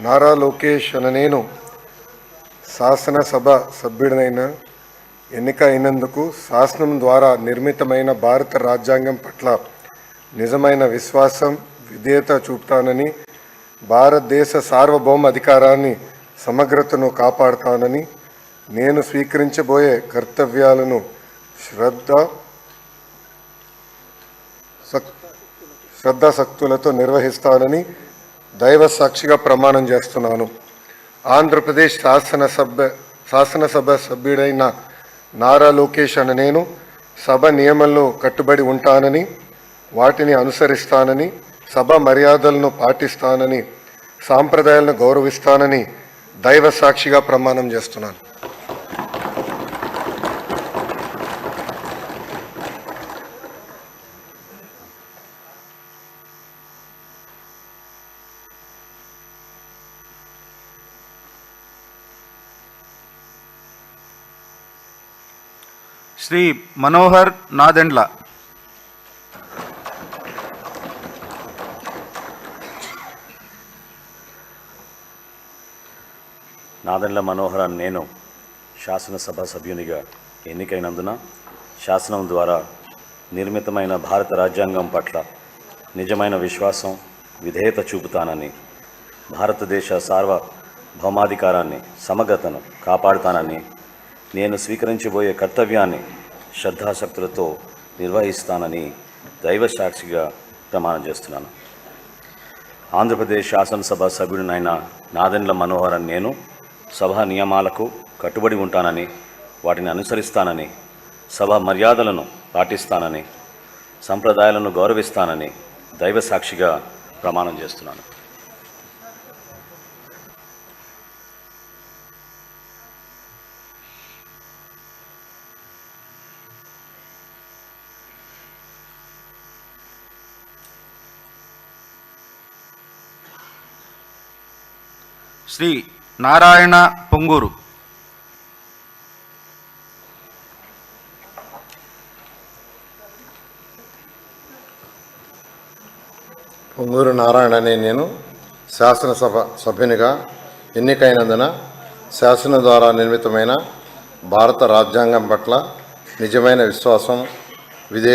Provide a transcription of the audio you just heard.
నారా లోకేష్ అనే నేను శాసనసభ సభ్యుడినైన ఎన్నిక అయినందుకు శాసనం ద్వారా నిర్మితమైన భారత రాజ్యాంగం పట్ల నిజమైన విశ్వాసం విధేయత చూపుతానని, భారతదేశ సార్వభౌమ అధికారాన్ని సమగ్రతను కాపాడుతానని, నేను స్వీకరించబోయే కర్తవ్యాలను శ్రద్ధాశక్తులతో నిర్వహిస్తానని దైవ సాక్షిగా ప్రమాణం చేస్తున్నాను. ఆంధ్రప్రదేశ్ శాసనసభ సభ్యుడైన నారా లోకేష్ అనే నేను సభ నియమాలను కట్టుబడి ఉంటానని, వాటిని అనుసరిస్తానని, సభ మర్యాదలను పాటిస్తానని, సాంప్రదాయాలను గౌరవిస్తానని దైవ సాక్షిగా ప్రమాణం చేస్తున్నాను. శ్రీ మనోహర్ నాదెండ్ల. నాదెండ్ల మనోహర్ అని నేను శాసనసభ సభ్యునిగా ఎన్నికైనందున శాసనం ద్వారా నిర్మితమైన భారత రాజ్యాంగం పట్ల నిజమైన విశ్వాసం విధేయత చూపుతానని, భారతదేశ సార్వభౌమాధికారాన్ని సమగ్రతను కాపాడుతానని, నేను స్వీకరించబోయే కర్తవ్యాన్ని శ్రద్ధాశక్తులతో నిర్వహిస్తానని దైవ సాక్షిగా ప్రమాణం చేస్తున్నాను. ఆంధ్రప్రదేశ్ శాసనసభ సభ్యుడినైన నాదెండ్ల మనోహర్ అని నేను సభ నియమాలకు కట్టుబడి ఉంటానని, వాటిని అనుసరిస్తానని, సభ మర్యాదలను పాటిస్తానని, సంప్రదాయాలను గౌరవిస్తానని దైవ సాక్షిగా ప్రమాణం చేస్తున్నాను. శ్రీ నారాయణ పొంగూరు. పొంగూరు నారాయణ అనే నేను శాసనసభ సభ్యునిగా ఎన్నికైనందున శాసనం ద్వారా నిర్మితమైన భారత రాజ్యాంగం పట్ల నిజమైన విశ్వాసం విధేయత